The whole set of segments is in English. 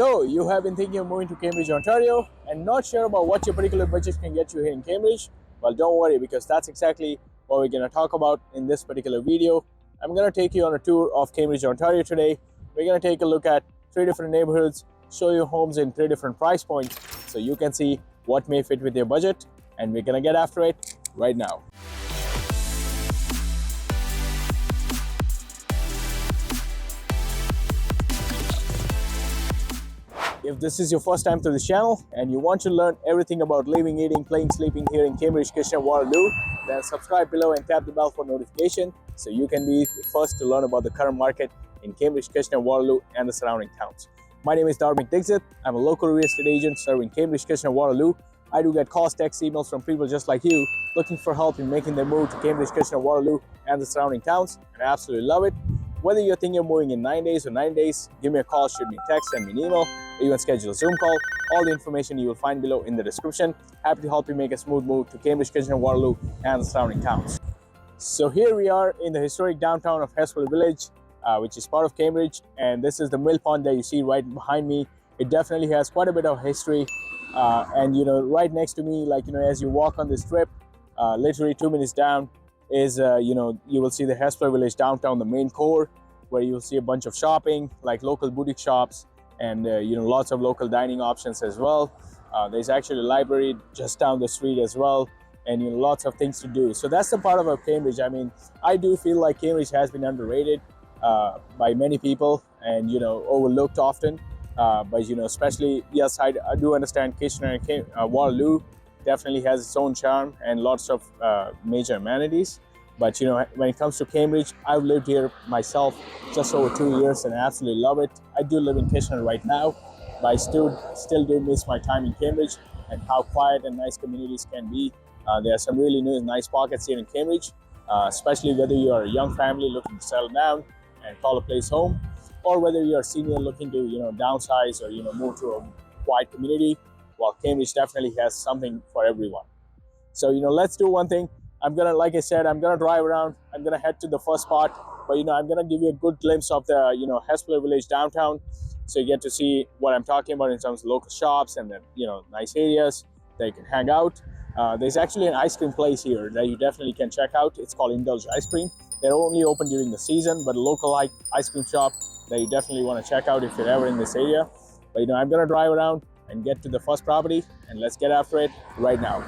So you have been thinking of moving to Cambridge, Ontario and not sure about what your particular budget can get you here in Cambridge? Well, don't worry, because that's exactly what we're going to talk about in this particular video. I'm going to take you on a tour of Cambridge, Ontario today. We're going to take a look at 3 different neighborhoods, show you homes in 3 different price points so you can see what may fit with your budget, and we're going to get after it right now. If this is your first time to this channel and you want to learn everything about living, eating, playing, sleeping here in Cambridge, Kitchener-Waterloo, then subscribe below and tap the bell for notification so you can be the first to learn about the current market in Cambridge, Kitchener-Waterloo and the surrounding towns. My name is Dixit. I'm a local real estate agent serving Cambridge, Kitchener-Waterloo. I do get calls, texts, emails from people just like you looking for help in making their move to Cambridge, Kitchener-Waterloo and the surrounding towns, and I absolutely love it. Whether you're thinking of moving in 9 days or 9 days, give me a call, shoot me a text, send me an email, or even schedule a Zoom call. All the information you will find below in the description. Happy to help you make a smooth move to Cambridge, Kitchener-Waterloo and the surrounding towns. So here we are in the historic downtown of Hespeler Village, which is part of Cambridge, and this is the mill pond that you see right behind me. It definitely has quite a bit of history, and right next to me, as you walk on this strip, literally 2 minutes down is you will see the Hespeler Village downtown, the main core, where you'll see a bunch of shopping, like local boutique shops, and lots of local dining options as well. There's actually a library just down the street as well, and lots of things to do. So that's the part about Cambridge. I mean, I do feel like Cambridge has been underrated by many people and overlooked often. But especially, yes, I do understand Kitchener and Waterloo definitely has its own charm and lots of major amenities. But when it comes to Cambridge, I've lived here myself just over 2 years and I absolutely love it. I do live in Kitchener right now, but I still do miss my time in Cambridge and how quiet and nice communities can be. There are some really nice pockets here in Cambridge, especially whether you are a young family looking to settle down and call a place home, or whether you're a senior looking to downsize or move to a quiet community. Well, Cambridge definitely has something for everyone. So let's do one thing. Like I said, I'm gonna drive around. I'm gonna head to the first spot, but I'm gonna give you a good glimpse of the Hespeler Village downtown, so you get to see what I'm talking about in terms of local shops and then nice areas that you can hang out. There's actually an ice cream place here that you definitely can check out. It's called Indulge Ice Cream. They're only open during the season, but a local ice cream shop that you definitely want to check out if you're ever in this area. But I'm gonna drive around and get to the first property, and let's get after it right now.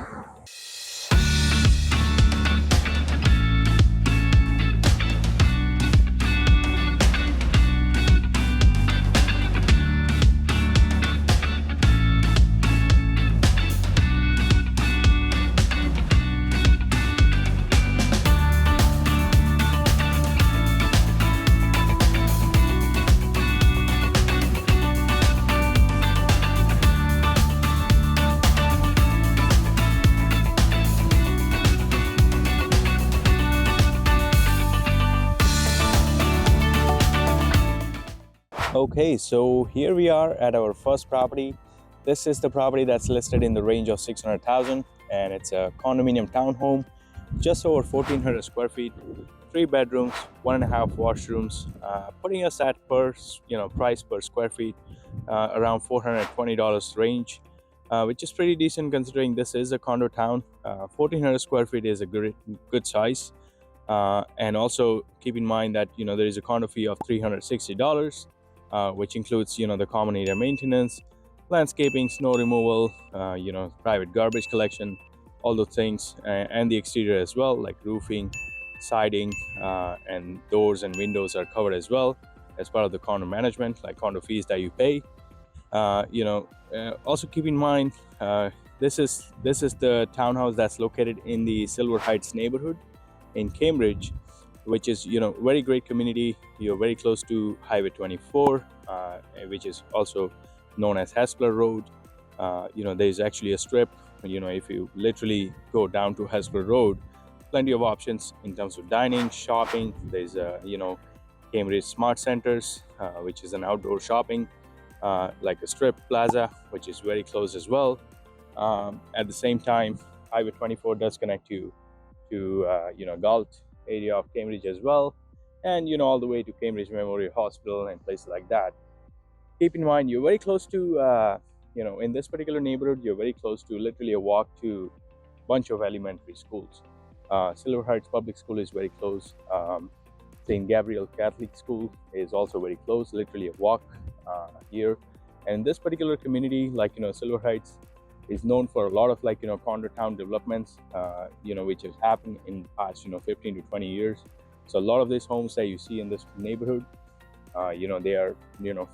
Okay, so here we are at our first property. This is the property that's listed in the range of 600,000, and it's a condominium townhome, just over 1,400 square feet, 3 bedrooms, 1.5 washrooms, putting us at price per square feet around $420 range, which is pretty decent considering this is a condo town. 1,400 square feet is a good size, and also keep in mind that there is a condo fee of $360. Which includes the common area maintenance, landscaping, snow removal, private garbage collection, all those things, and the exterior as well, like roofing, siding, and doors and windows are covered as well as part of the condo management, like condo fees that you pay. Also keep in mind, this is the townhouse that's located in the Silver Heights neighborhood in Cambridge, which is very great community. You're very close to Highway 24, which is also known as Hespeler Road. There's actually a strip. If you literally go down to Hespeler Road, plenty of options in terms of dining, shopping. There's Cambridge Smart Centers, which is an outdoor shopping, like a strip plaza, which is very close as well. At the same time, Highway 24 does connect you to Galt area of Cambridge as well, and all the way to Cambridge Memorial Hospital and places like that. keep in mind you're very close to, in this particular neighborhood, you're very close to literally a walk to a bunch of elementary schools. Silver Heights Public School is very close. St. Gabriel Catholic School is also very close, literally a walk here. And this particular community, Silver Heights, is known for a lot of condo town developments, which has happened in the past 15 to 20 years. So a lot of these homes that you see in this neighborhood, they are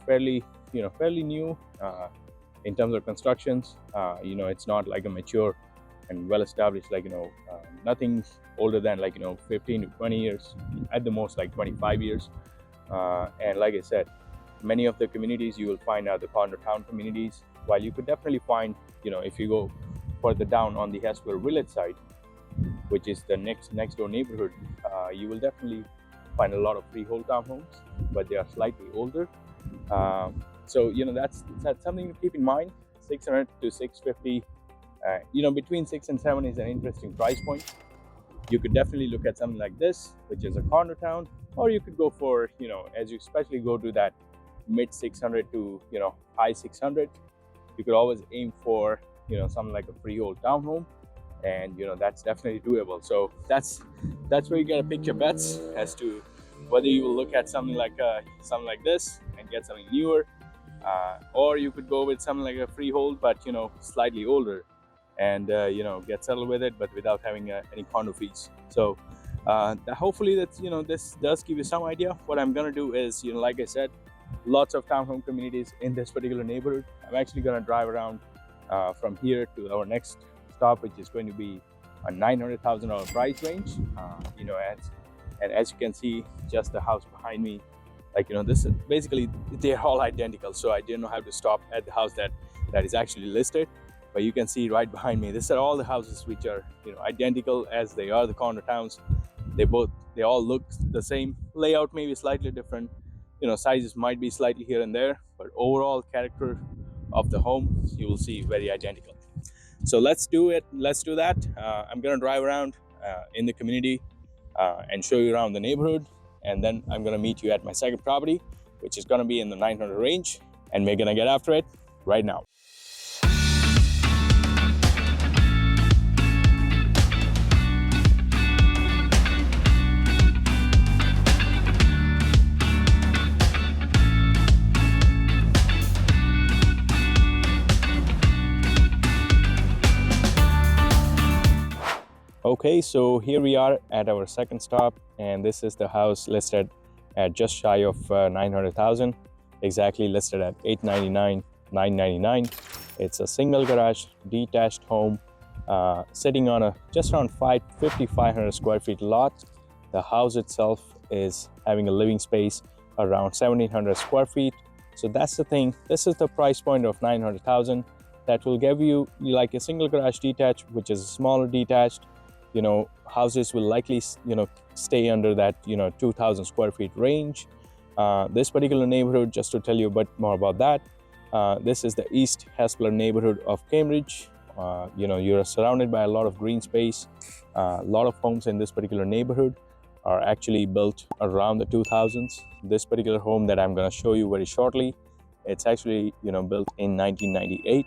fairly new in terms of constructions. It's not like a mature and well established, nothing older than 15 to 20 years, at the most 25 years. And like I said, many of the communities you will find are the condo town communities, while you could definitely find, if you go further down on the Hespeler village side, which is the next door neighborhood, you will definitely find a lot of freehold townhomes, but they are slightly older. So that's something to keep in mind. 600 to 650, between 6 and 7 is an interesting price point. You could definitely look at something like this, which is a condo town, or you could go for, as you especially go to that mid 600 to high 600, you could always aim for something like a freehold townhome, and that's definitely doable. So that's where you gotta pick your bets as to whether you will look at something like this and get something newer, or you could go with something like a freehold but slightly older, and get settled with it, but without having any condo fees. So hopefully this does give you some idea. What I'm gonna do is, like I said, lots of townhome communities in this particular neighborhood. I'm actually gonna drive around from here to our next stop, which is going to be a $900,000 price range. As you can see, just the house behind me, this is basically, they're all identical. So I didn't have to stop at the house that is actually listed. But you can see right behind me, these are all the houses which are identical as they are the condo towns. They all look the same. Layout may be slightly different. Sizes might be slightly here and there, but overall character of the home you will see very identical. So let's do it. Let's do that. I'm gonna drive around in the community and show you around the neighborhood, and then I'm gonna meet you at my second property, which is gonna be in the 900 range, and we're gonna get after it right now. Okay, so here we are at our second stop, and this is the house listed at just shy of 900,000, exactly listed at 899,999. It's a single garage detached home sitting on a just around 5,500 square feet lot. The house itself is having a living space around 1,700 square feet. So that's the thing. This is the price point of 900,000 that will give you like a single garage detached, which is a smaller detached. Houses will likely stay under that 2,000 square feet range. This particular neighborhood, just to tell you a bit more about that, this is the East Hespeler neighborhood of Cambridge. You're surrounded by a lot of green space. A lot of homes in this particular neighborhood are actually built around the 2000s. This particular home that I'm going to show you very shortly, it's actually built in 1998.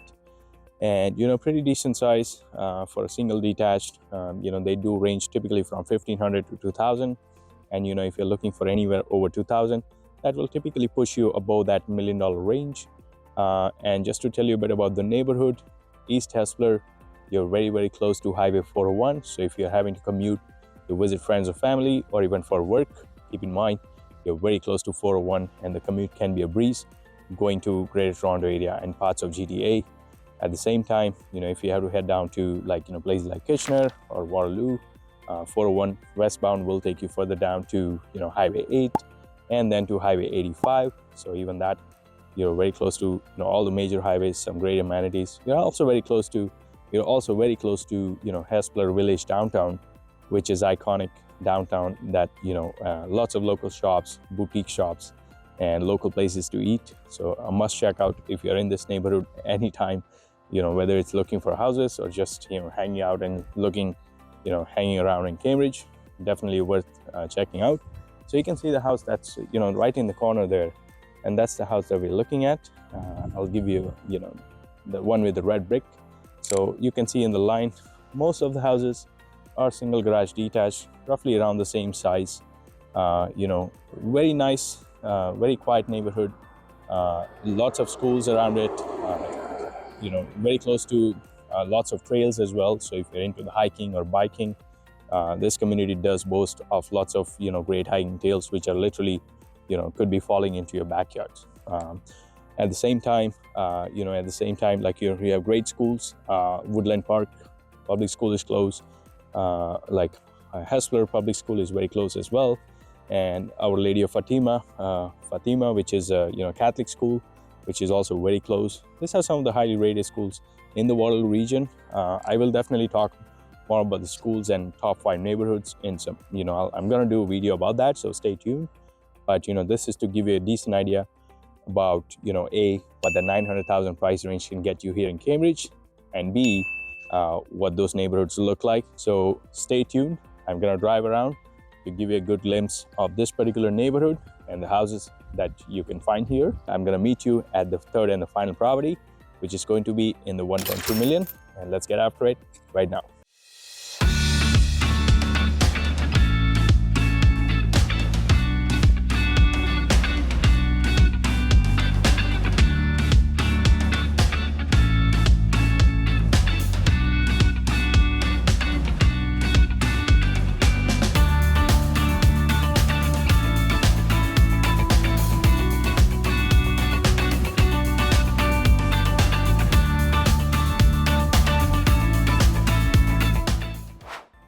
And pretty decent size for a single detached. They do range typically from 1,500 to 2,000, and if you're looking for anywhere over 2,000, that will typically push you above that $1 million range. And just to tell you a bit about the neighborhood, East Hespeler, you're very, very close to Highway 401. So if you're having to commute to visit friends or family, or even for work, keep in mind you're very close to 401, and the commute can be a breeze going to Greater Toronto area and parts of GTA. At the same time, if you have to head down to places like Kitchener or Waterloo, 401 westbound will take you further down to Highway 8 and then to Highway 85. So even that, you're very close to all the major highways, some great amenities. You're also very close to Hespeler Village downtown, which is iconic downtown that lots of local shops, boutique shops, and local places to eat. So a must check out if you're in this neighborhood anytime. Whether it's looking for houses or just hanging out and hanging around in Cambridge, definitely worth checking out. So you can see the house that's right in the corner there. and that's the house that we're looking at. I'll give you, the one with the red brick. So you can see in the line, most of the houses are single garage detached, roughly around the same size. Very nice, very quiet neighborhood. Lots of schools around it. Very close to lots of trails as well. So if you're into the hiking or biking, this community does boast of lots of great hiking trails, which are literally could be falling into your backyard. At the same time, like you have great schools. Woodland Park Public School is close. Hespeler Public School is very close as well. And Our Lady of Fatima, which is a Catholic school, which is also very close. These are some of the highly rated schools in the Waterloo region. I will definitely talk more about the schools and top 5 neighborhoods in some. I'm going to do a video about that, so stay tuned. But this is to give you a decent idea about A, what the 900,000 price range can get you here in Cambridge, and B, what those neighborhoods look like. So stay tuned. I'm going to drive around to give you a good glimpse of this particular neighborhood and the houses that you can find here. I'm going to meet you at the third and the final property, which is going to be in the 1.2 million. And let's get after it right now.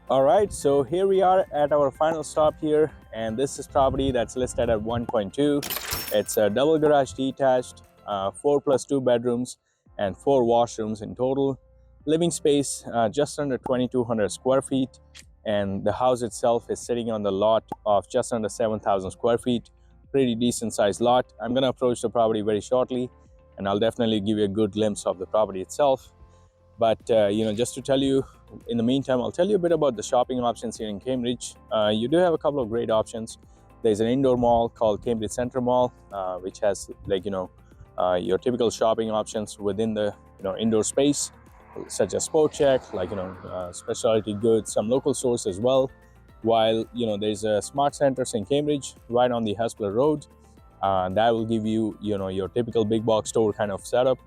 All right, so here we are at our final stop here, and this is property that's listed at 1.2. It's a double garage detached, 4 plus 2 bedrooms and 4 washrooms in total. Living space just under 2,200 square feet, and the house itself is sitting on the lot of just under 7,000 square feet. Pretty decent sized lot. I'm going to approach the property very shortly, and I'll definitely give you a good glimpse of the property itself. But just to tell you, in the meantime, I'll tell you a bit about the shopping options here in Cambridge. You do have a couple of great options. There's an indoor mall called Cambridge Centre Mall, which has your typical shopping options within the indoor space, such as Sport Check, specialty goods, some local stores as well. While there's a Smart Centres in Cambridge right on the Hespeler Road. That will give you your typical big box store kind of setup,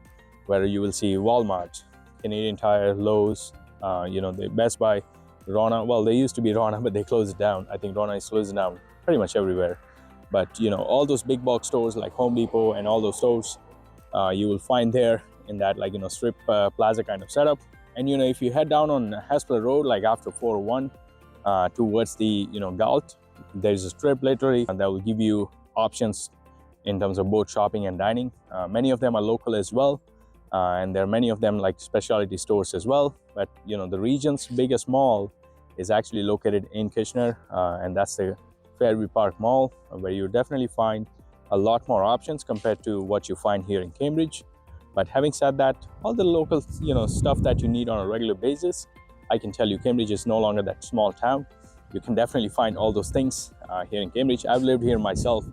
where you will see Walmart, Canadian Tire, Lowe's, the Best Buy, Rona. Well, they used to be Rona, but they closed it down. I think Rona is closed down pretty much everywhere. But all those big box stores like Home Depot and all those stores, you will find there in that strip plaza kind of setup. And if you head down on Hespeler Road, like after 401 towards the Galt, there's a strip literally that will give you options in terms of both shopping and dining. Many of them are local as well. And there are many of them like specialty stores as well. But the region's biggest mall is actually located in Kitchener, and that's the Fairview Park Mall, where you definitely find a lot more options compared to what you find here in Cambridge. But having said that, all the local stuff that you need on a regular basis, I can tell you Cambridge is no longer that small town. You can definitely find all those things here in Cambridge. I've lived here myself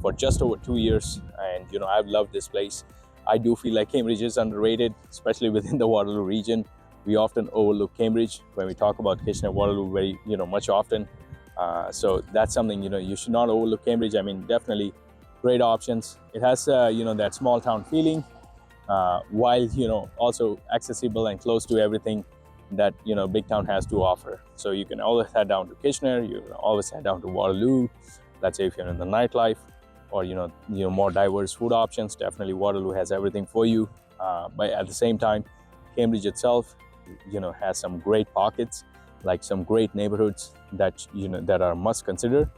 for just over 2 years, and I've loved this place. I do feel like Cambridge is underrated, especially within the Waterloo region. We often overlook Cambridge when we talk about Kitchener, Waterloo very much often. So that's something you should not overlook Cambridge. I mean, definitely great options. It has that small town feeling, while also accessible and close to everything that big town has to offer. So you can always head down to Kitchener. You can always head down to Waterloo. Let's say if you're in the nightlife, or more diverse food options. Definitely Waterloo has everything for you. But at the same time, Cambridge itself has some great pockets, like some great neighborhoods that that are must consider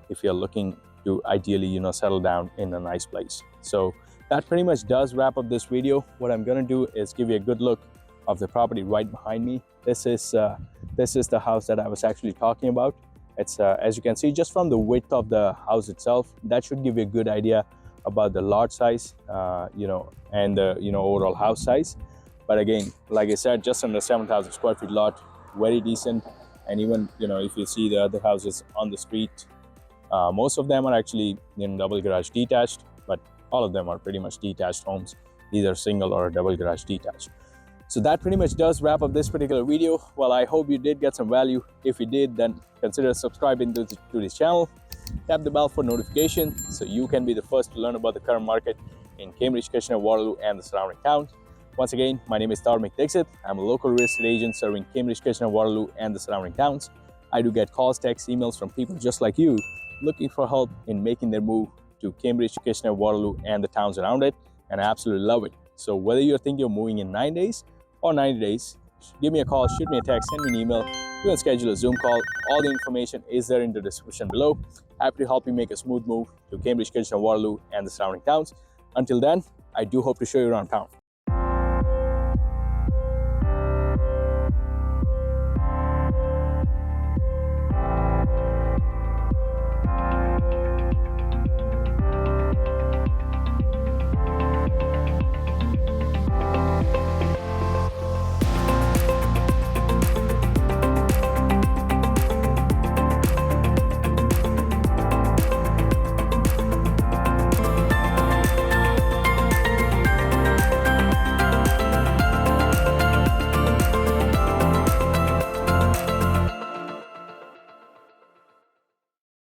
if you're looking to ideally settle down in a nice place. So that pretty much does wrap up this video. What I'm going to do is give you a good look of the property right behind me. This is the house that I was actually talking about. It's as you can see, just from the width of the house itself, that should give you a good idea about the lot size, and the overall house size. But again, like I said, just under 7,000 square feet lot, very decent. And even if you see the other houses on the street, most of them are actually double garage detached. But All of them are pretty much detached homes, either single or double garage detached. So that pretty much does wrap up this particular video. Well, I hope you did get some value. If you did, then consider subscribing to this channel. Tap the bell for notification so you can be the first to learn about the current market in Cambridge, Kitchener, Waterloo, and the surrounding towns. Once again, my name is Dharmik Dixit. I'm a local real estate agent serving Cambridge, Kitchener, Waterloo, and the surrounding towns. I do get calls, texts, emails from people just like you looking for help in making their move to Cambridge, Kitchener, Waterloo, and the towns around it, and I absolutely love it. So whether you're thinking of moving in 9 days or 90 days, give me a call, shoot me a text, send me an email. You can schedule a Zoom call. All the information is there in the description below. Happy to help you make a smooth move to Cambridge, Kitchener, Waterloo, and the surrounding towns. Until then, I do hope to show you around town.